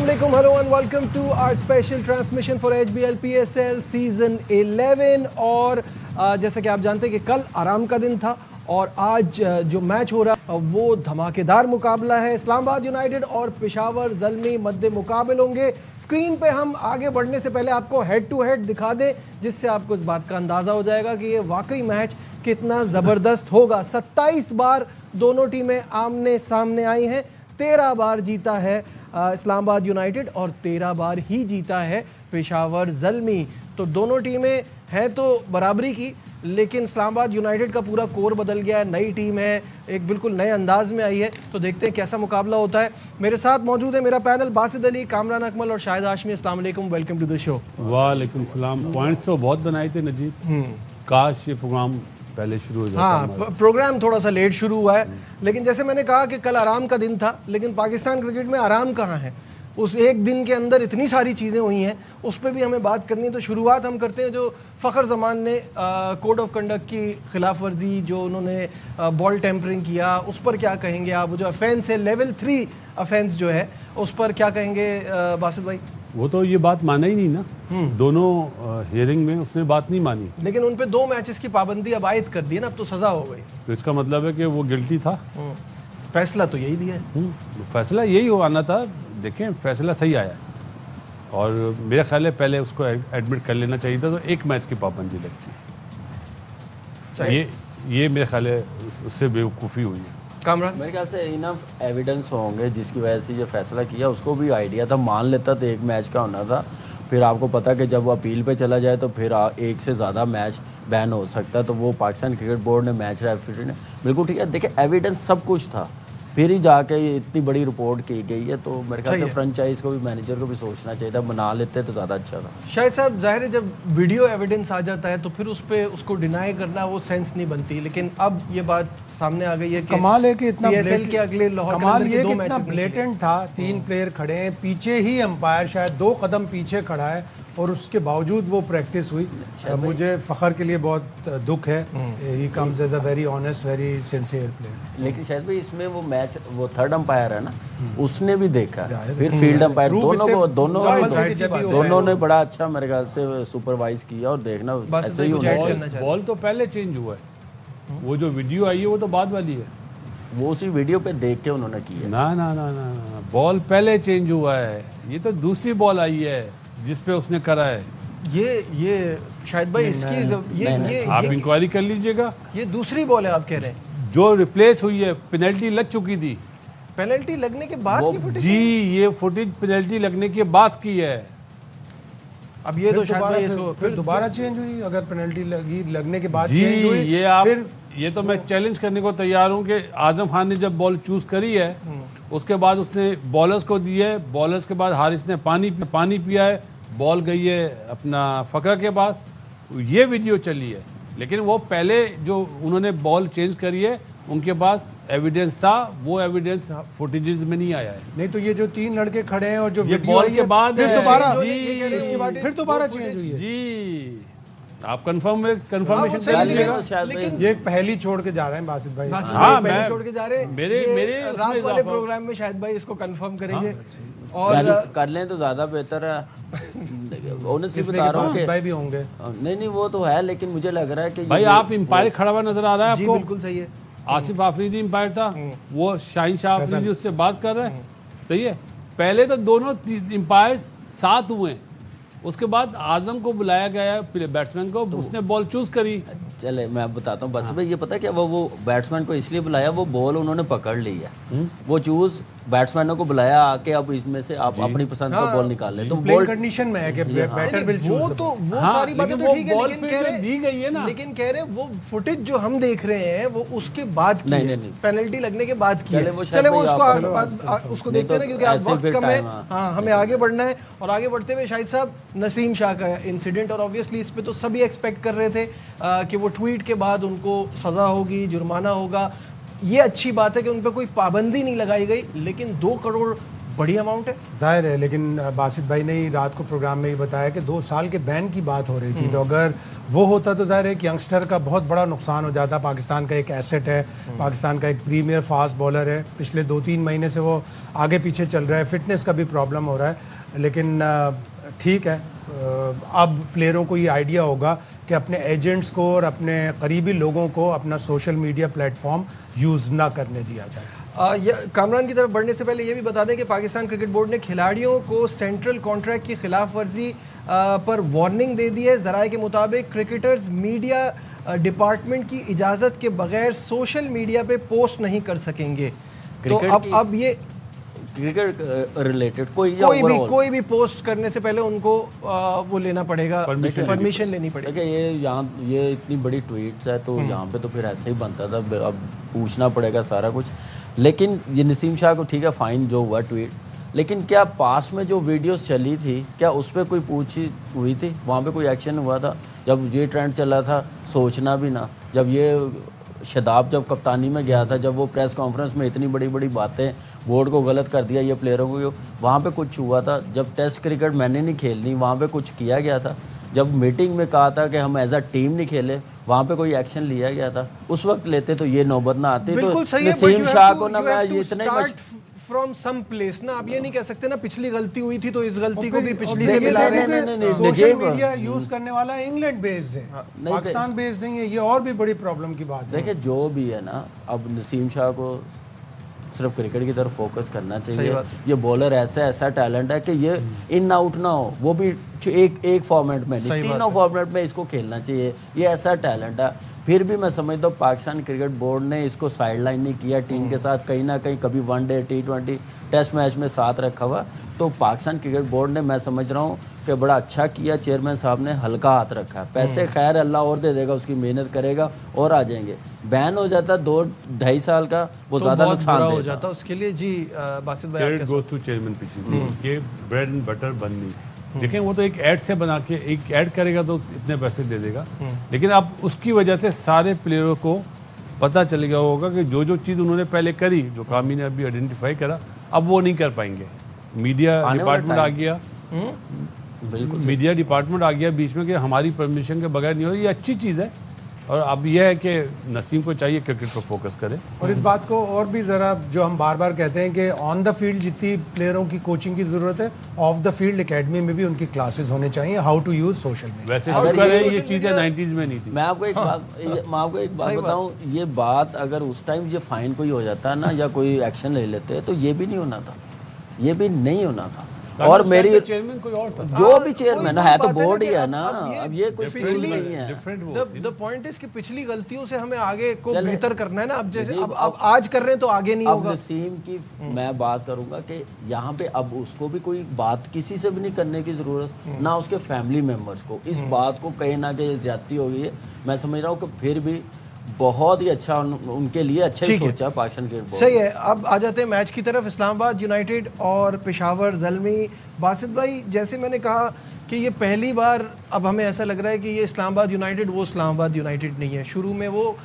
Assalamualaikum, hello and welcome to our special transmission for HBL PSL season 11। और जैसा कि आप जानते हैं कि कल आराम का दिन था और आज जो मैच हो रहा है वो धमाकेदार मुकाबला है। इस्लामाबाद यूनाइटेड और पेशावर ज़ल्मी मध्य मुकाबले होंगे। स्क्रीन पे हम आगे बढ़ने से पहले आपको हेड टू हेड दिखा दें, जिससे आपको इस बात का अंदाज़ा हो जाएगा कि ये वाकई मैच कितना ज़बरदस्त होगा। 27 बार दोनों टीमें आमने सामने आई हैं, 13 बार जीता है इस्लामाबाद यूनाइटेड और 13 बार ही जीता है पेशावर ज़ल्मी। तो दोनों टीमें हैं तो बराबरी की, लेकिन इस्लामाबाद यूनाइटेड का पूरा कोर बदल गया है, नई टीम है, एक बिल्कुल नए अंदाज में आई है। तो देखते हैं कैसा मुकाबला होता है। मेरे साथ मौजूद है मेरा पैनल, बासित अली, कामरान अकमल और शाहिद हाशमी। अस्सलाम वालेकुम, वेलकम टू द शो। वालेकुम सलाम। पॉइंट्स तो बहुत बनाए थे नजीब, काश ये प्रोग्राम पहले शुरू हो जाता। हाँ, प्रोग्राम थोड़ा सा लेट शुरू हुआ है, लेकिन जैसे मैंने कहा कि कल आराम का दिन था, लेकिन पाकिस्तान क्रिकेट में आराम कहाँ है। उस एक दिन के अंदर इतनी सारी चीज़ें हुई हैं, उस पर भी हमें बात करनी है। तो शुरुआत हम करते हैं जो फ़खर जमान ने कोड ऑफ कंडक्ट की खिलाफ वर्जी, जो उन्होंने बॉल टेम्परिंग किया, उस पर क्या कहेंगे आप? जो ऑफेंस है, लेवल 3 ऑफेंस जो है, उस पर क्या कहेंगे बासित भाई? वो तो ये बात माना ही नहीं ना, दोनों हियरिंग में उसने बात नहीं मानी। लेकिन उन पे 2 मैचेस की पाबंदी अब आयद कर दी है ना, अब तो सज़ा हो गई। तो इसका मतलब है कि वो गिल्टी था। फैसला तो यही दिया है। फैसला यही हो आना था। देखें, फैसला सही आया और मेरा ख्याल है पहले उसको एडमिट कर लेना चाहिए था, तो 1 मैच की पाबंदी लगती। ये मेरा ख्याल है उससे बेवकूफ़ी हुई है। कामरान, मेरे ख्याल से इनफ एविडेंस होंगे जिसकी वजह से ये फैसला किया। उसको भी आइडिया था, मान लेता तो 1 मैच का होना था। फिर आपको पता कि जब वो अपील पे चला जाए तो फिर 1 से ज़्यादा मैच बैन हो सकता है। तो वो पाकिस्तान क्रिकेट बोर्ड ने, मैच रेफरी ने बिल्कुल ठीक है, देखिए एविडेंस सब कुछ था, फिर ही जाके ये इतनी बड़ी रिपोर्ट की गई है। तो मेरे ख्याल से फ्रेंचाइज को भी, मैनेजर को भी सोचना चाहिए था, बना लेते तो ज़्यादा अच्छा था। शायद साहब, जाहिर है जब वीडियो एविडेंस आ जाता है तो फिर उस पर उसको डिनाई करना वो सेंस नहीं बनती, लेकिन अब ये बात सामने आ गई है कि कमाल है कि इतना PSL के अगले लाहौर कमाल ये कि इतना ब्लेटेंट था। 3 प्लेयर खड़े हैं, पीछे ही अंपायर शायद 2 कदम पीछे खड़ा है और उसके बावजूद वो प्रैक्टिस हुई। मुझे फ़खर के लिए बहुत दुख है। He comes as a very honest, very sincere player. लेकिन शायद भाई इसमें वो मैच, वो थर्ड अंपायर है ना, उसने भी देखा, फिर फील्ड अंपायर, दोनों ने बड़ा अच्छा मेरे ख्याल से सुपरवाइज किया। और देखना ऐसे ही होना चाहिए। बॉल तो पहले चेंज हुआ है, वो जो वीडियो आई है वो तो बाद वाली है। वो उसी वीडियो पे देख के उन्होंने की है। ना ना ना ना ना, बॉल पहले चेंज हुआ है। ये तो दूसरी बॉल आई है जिस पे उसने करा है। ये शायद भाई इसकी ये आप इंक्वायरी कर लीजिएगा। ये दूसरी बॉल है आप कह रहे हैं? जो रिप्लेस हुई है, पेनल्टी लग चुकी थी। पेनल्टी लगने के बाद की फुटेज? जी, ये फुटेज पेनल्टी लगने के बाद की है। अब ये तो शायद भाई इसको फिर दोबारा चेंज हुई। अगर पेनल्टी लगने के बाद जी, चेंज हुई, ये आप ये तो मैं चैलेंज करने को तैयार हूँ कि आजम खान ने जब बॉल चूज करी है, उसके बाद उसने बॉलर्स को दी है, बॉलर्स के बाद हारिस ने पानी पिया है, बॉल गई है अपना फ़खर के पास, ये वीडियो चली है। लेकिन वो पहले जो उन्होंने बॉल चेंज करी है, उनके पास एविडेंस था, वो एविडेंस फुटेजेस में नहीं आया है। नहीं तो ये जो 3 लड़के खड़े हैं और जो ये वीडियो बॉल आई के है, बाद फिर है। दोबारा इसके बाद फिर दोबारा चेंज हुई है। जी, आप कंफर्मेशन कर लीजिएगा। ये पहली छोड़ के जा रहे हैं बासित भाई। हाँ, पहले मैं छोड़ के जा रहे हैं। मेरे रात वाले प्रोग्राम में शायद भाई इसको कंफर्म करेंगे और कर लें तो ज़्यादा बेहतर है। ऑनेस्टली बता रहा हूँ कि भाई भी होंगे। नहीं वो तो है, लेकिन मुझे लग रहा है कि भाई आप एम्पायर खड़ा हुआ नजर आ रहा है जी आपको? बिल्कुल सही है। आसिफ आफरीदी एम्पायर था, वो शाहीन शाह अफरीदी उससे बात कर रहे हैं। सही है, पहले तो दोनों एम्पायर साथ हुए, उसके बाद आजम को बुलाया गया बैट्समैन को, उसने बॉल चूज करी। चले मैं बताता हूँ बस भाई, ये पता है क्या, वो बैट्समैन को इसलिए बुलाया, वो बॉल उन्होंने पकड़ ली है। वो चूज बैट्समैनों को बुलाया आके, अब इसमें से आप अपनी पसंद का बॉल निकाल ले। तो बॉल कंडीशन में है कि बैटर विल चूज। वो सारी बातें तो ठीक है, लेकिन कह रहे दी गई है ना, लेकिन कह रहे वो फुटेज जो हम देख रहे हैं वो उसके बाद की है, पेनल्टी लगने के बाद की है। चले वो उसको देखते हैं ना, क्योंकि आप वक्त कम है। हाँ, हमें आगे बढ़ना है। और आगे बढ़ते हुए शाहिद साहब, नसीम शाह का इंसिडेंट, और ऑब्वियसली इस पे तो सभी एक्सपेक्ट कर रहे थे कि वो ट्वीट के बाद उनको सज़ा होगी, जुर्माना होगा। ये अच्छी बात है कि उन पर कोई पाबंदी नहीं लगाई गई, लेकिन 2 करोड़ बड़ी अमाउंट है। जाहिर है, लेकिन बासित भाई ने ही रात को प्रोग्राम में ही बताया कि 2 साल के बैन की बात हो रही थी, तो अगर वो होता तो जाहिर है कि यंगस्टर का बहुत बड़ा नुकसान हो जाता। पाकिस्तान का एक एसेट है, पाकिस्तान का एक प्रीमियर फास्ट बॉलर है, पिछले 2-3 महीने से वो आगे पीछे चल रहा है, फिटनेस का भी प्रॉब्लम हो रहा है। लेकिन ठीक है, अब प्लेयरों को ये आइडिया होगा कि अपने एजेंट्स को और अपने करीबी लोगों को अपना सोशल मीडिया प्लेटफॉर्म यूज़ ना करने दिया जाए। कामरान की तरफ बढ़ने से पहले ये भी बता दें कि पाकिस्तान क्रिकेट बोर्ड ने खिलाड़ियों को सेंट्रल कॉन्ट्रैक्ट की खिलाफ वर्जी पर वार्निंग दे दी है। ज़राए के मुताबिक क्रिकेटर्स मीडिया डिपार्टमेंट की इजाज़त के बगैर सोशल मीडिया पे पोस्ट नहीं कर सकेंगे। तो अब ये क्रिकेट रिलेटेड कोई भी पोस्ट करने से पहले उनको वो लेना पड़ेगा, परमिशन लेनी पड़ेगी। देखिए ये इतनी बड़ी ट्वीट्स है तो यहाँ पे तो फिर ऐसे ही बनता था, अब पूछना पड़ेगा सारा कुछ। लेकिन ये नसीम शाह को ठीक है, फाइन जो हुआ ट्वीट, लेकिन क्या पास में जो वीडियोस चली थी क्या उस पर कोई पूछी हुई थी? वहाँ पे कोई एक्शन हुआ था? जब ये ट्रेंड चला था, सोचना भी ना, जब ये शदाब जब कप्तानी में गया था, जब वो प्रेस कॉन्फ्रेंस में इतनी बड़ी बड़ी बातें, बोर्ड को गलत कर दिया ये प्लेयरों को, वहाँ पे कुछ हुआ था? जब टेस्ट क्रिकेट मैंने नहीं खेलनी, वहाँ पे कुछ किया गया था? जब मीटिंग में कहा था कि हम एज अ टीम नहीं खेले, वहाँ पे कोई एक्शन लिया गया था? उस वक्त लेते तो ये नौबत ना आती। तो नसीम शाह को ना मैं ये इतना फ्रॉम सम प्लेस ना, आप ये नहीं कह सकते ना पिछली गलती हुई थी तो इस गलती को भी पिछली से मिला रहे हैं। सोशल मीडिया यूज करने वाला इंग्लैंड बेस्ड है, पाकिस्तान बेस्ड नहीं है, ये और भी बड़ी प्रॉब्लम की बात है। देखिए जो भी है ना, अब नसीम शाह को सिर्फ क्रिकेट की तरफ फोकस करना चाहिए। ये बॉलर ऐसा टैलेंट है कि ये इन आउट ना हो, वो भी एक फॉर्मेट में नहीं, तीनों फॉर्मेट में इसको खेलना चाहिए। ये ऐसा टैलेंट है। फिर भी मैं समझता हूँ पाकिस्तान क्रिकेट बोर्ड ने इसको साइडलाइन नहीं किया, टीम के साथ कहीं ना कहीं कभी वनडे, T20 टेस्ट मैच में साथ रखा हुआ। तो पाकिस्तान क्रिकेट बोर्ड ने, मैं समझ रहा हूँ कि बड़ा अच्छा किया, चेयरमैन साहब ने हल्का हाथ रखा। पैसे खैर अल्लाह और दे देगा, उसकी मेहनत करेगा और आ जाएंगे। बैन हो जाता 2-2.5 साल का, वो ज़्यादा नुकसान हो जाता उसके लिए। जी बासित भाई, गोज़ टू चेयरमैन पीसी, ये ब्रेड एंड बटर बन नहीं। देखें वो तो एक ऐड से बना के एक ऐड करेगा तो इतने पैसे दे देगा, लेकिन अब उसकी वजह से सारे प्लेयरों को पता चल गया होगा कि जो चीज़ उन्होंने पहले करी, जो कामी ने अभी आइडेंटिफाई करा, अब वो नहीं कर पाएंगे। मीडिया डिपार्टमेंट आ गया, बिल्कुल मीडिया डिपार्टमेंट आ गया बीच में कि हमारी परमिशन के बगैर नहीं हो। ये अच्छी चीज़ है, और अब यह है कि नसीम को चाहिए क्रिकेट पर फोकस करे। और इस बात को और भी ज़रा, जो हम बार बार कहते हैं कि ऑन द फील्ड जितनी प्लेयरों की कोचिंग की ज़रूरत है, ऑफ द फील्ड एकेडमी में भी उनकी क्लासेस होने चाहिए, how to use social media. वैसे शुक्र है ये चीज़ें 90s में नहीं थी। मैं आपको एक बात बताऊं, ये बात अगर उस टाइम ये फाइन कोई हो जाता है ना, या कोई एक्शन ले लेते तो ये भी नहीं होना था, ये भी नहीं होना था। और मेरी चेयरमैन कोई और था, जो भी चेयरमैन है तो बोर्ड ही है ना, अब ये कुछ पिछली नहीं है। द पॉइंट इज कि पिछली गलतियों से हमें आगे को बेहतर करना है ना। अब जैसे अब आज कर रहे हैं तो आगे नहीं होगा। नसीम की मैं बात करूंगा कि यहाँ पे अब उसको भी कोई बात किसी से भी नहीं करने की जरूरत, ना उसके फैमिली मेंबर्स को। इस बात को कहीं ना कहीं ज्यादती हो गई है। मैं समझ रहा हूँ कि फिर भी बहुत ही अच्छा उनके लिए अच्छा ही सोचा पाकिस्तान क्रिकेट बोर्ड। सही है। अब आ जाते हैं मैच की तरफ, इस्लामाबाद यूनाइटेड और पेशावर ज़ल्मी। बासित भाई, जैसे मैंने कहा कि ये पहली बार अब हमें ऐसा लग रहा है कि ये इस्लामाबाद यूनाइटेड वो इस्लामाबाद यूनाइटेड नहीं है। शुरू में वो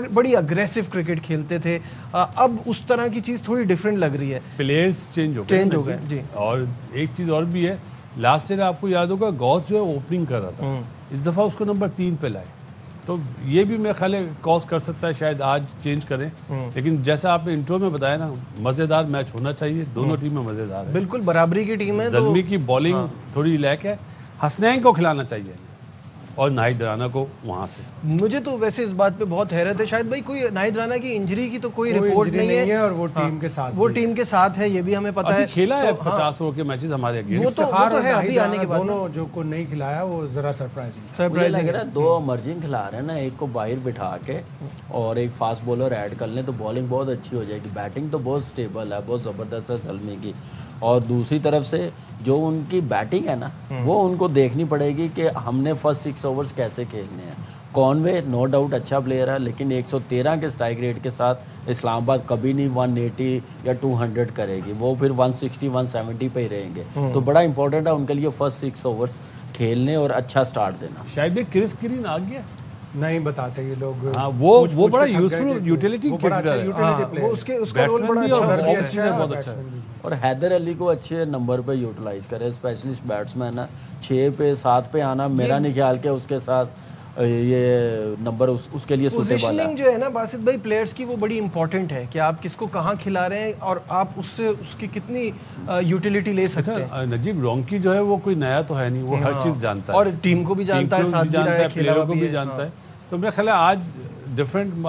बड़ी अग्रेसिव क्रिकेट खेलते थे, अब उस तरह की चीज़ थोड़ी डिफरेंट लग रही है। प्लेयर्स चेंज हो गए जी। और एक चीज़ और भी है, लास्ट ईयर आपको याद होगा गॉस जो है ओपनिंग कर रहा था, इस दफ़ा उसको नंबर 3 पे लाए, तो ये भी मेरे ख्याल है कॉज कर सकता है, शायद आज चेंज करें। लेकिन जैसा आपने इंट्रो में बताया ना, मज़ेदार मैच होना चाहिए, दोनों टीमें मज़ेदार है, बिल्कुल बराबरी की टीम है। ज़ल्मी की बॉलिंग थोड़ी लैक है, हसनैन को खिलाना चाहिए और नाहिद राना को वहाँ से। मुझे तो वैसे इस बात पे बहुत हैरत है, शायद भाई कोई नाहिद राना की इंजरी की तो कोई रिपोर्ट नहीं है, और वो टीम के साथ टीम के साथ है, ये भी हमें पता है। खेला है 50 ओवर के मैचेस हमारे अगेंस्ट, वो तो है अभी आने के बाद। दोनों जो को नहीं खिलाया वो जरा सरप्राइजिंग लग रहा है। 2 इमर्जिंग खिला रहे हैं ना, एक को बाहर बिठा के और एक फास्ट बॉलर ऐड कर लें तो बॉलिंग बहुत अच्छी हो जाएगी। बैटिंग तो बहुत स्टेबल है, बहुत ज़बरदस्त है ज़ल्मी की। और दूसरी तरफ से जो उनकी बैटिंग है ना, वो उनको देखनी पड़ेगी कि हमने फर्स्ट 6 ओवर्स कैसे खेलने हैं। कॉनवे नो डाउट अच्छा प्लेयर है, लेकिन 113 के स्ट्राइक रेट के साथ इस्लामाबाद कभी नहीं 180 या 200 करेगी, वो फिर 160-170 पे ही रहेंगे। तो बड़ा इंपॉर्टेंट है उनके लिए फर्स्ट 6 ओवर्स खेलने और अच्छा स्टार्ट देना। शायद क्रिस ग्रीन आ गया, नहीं बताते ये लोग। हाँ, वो पूछ बड़ा के थक गए यूजफुल कि यूटिलिटी वो बड़ा अच्छा क्रिकेटर है। यूटिलिटी वो प्लेयर उसके उसका रोल बैट्समैन बड़ा भी अच्छा और है। बॉलर भी ऑफ अच्छा स्पिनर है, बहुत अच्छा है। बैट्समैन भी। और हैदर अली को अच्छे नंबर पे यूटिलाइज करे, स्पेशलिस्ट बैट्समैन है, 6 पे 7 पे आना मेरा नहीं ख्याल के उसके साथ ये नंबर उसके लिए सूटेबल पोजीशनिंग है। जो है ना बासित भाई प्लेयर्स की वो बड़ी इंपॉर्टेंट है कि आप किसको कहाँ खिला रहे हैं और आप उससे उसकी कितनी यूटिलिटी ले सकते हैं। देखा, नजीब रोंकी जो है वो कोई नया तो है नहीं, वो हर चीज जानता है और टीम को भी जानता है, टीम को साथ भी भी रहा जानता है, है, खेला प्लेयरों को भी भी है। जानता हाँ। है। तो मेरा ख्याल है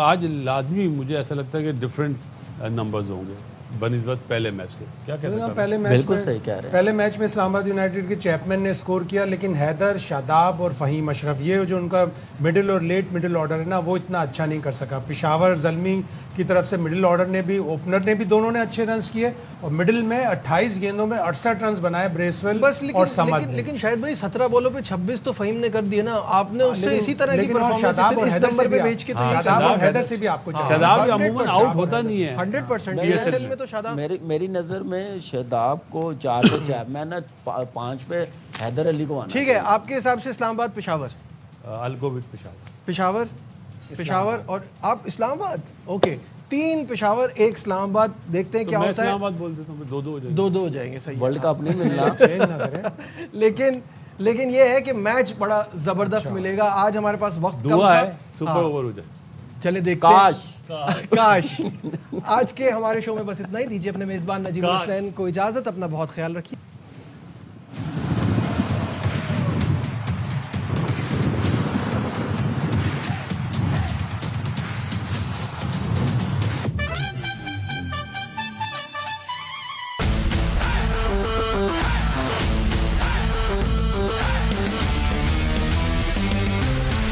आज लाजमी मुझे ऐसा लगता है कि डिफरेंट नंबर्स होंगे बनिस्बत पहले मैच के। क्या कहते ना हैं पहले मैच बिल्कुल में सही कह रहे हैं। पहले मैच में इस्लामाबाद यूनाइटेड के चैपमैन ने स्कोर किया, लेकिन हैदर, शादाब और फ़हीम अशरफ ये जो उनका मिडिल और लेट मिडिल ऑर्डर है ना, वो इतना अच्छा नहीं कर सका। पेशावर जल्मी की तरफ से मिडिल ऑर्डर ने भी, ओपनर ने भी, दोनों ने अच्छे रन्स किए और मिडिल में 28 गेंदों में 68 रन्स बनाए ब्रेसवेल बस और समद लेकिन, ने। लेकिन शायद भाई 17 बॉलों पे 26 तो फहीम ने कर दिए ना, आपने उससे इसी तरह की लेकिन और परफॉर्मेंस शादाब और इस हैदर नंबर से पे भी भेज के तो हाँ, यही शादाब करना। और हैदर से भी आपको चाहिए। शादाब 100% अमूमन आउट होता नहीं है 100% BSL BSL में तो शादाब मेरी नज़र में शादाब को 4 पे चैपमैन है, 5 पे हैदर अली को आना ठीक है। आपके हिसाब से इस्लामाबाद पेशावर, अलगोविद पेशावर। पेशावर पेशावर और आप इस्लामाबाद। ओके, 3 पेशावर 1 इस्लामाबाद। देखते हैं तो क्या मैं होता है। इस्लामाबाद बोल देता हूँ, 2-2 हो जाएंगे। 2-2 हो जाएंगे, सही है। वर्ल्ड कप नहीं मिलना। चेंज ना करें। लेकिन ये है कि मैच बड़ा जबरदस्त मिलेगा। आज हमारे पास वक्त कम दुआ था। है सुपर ओवर हो जाए। चले देखते हैं। काश काश। आज के हमारे शो में बस इतना ही। दीजिए अपने मेजबान नजीब हुसैन को इजाजत। अपना बहुत ख्याल रखिए।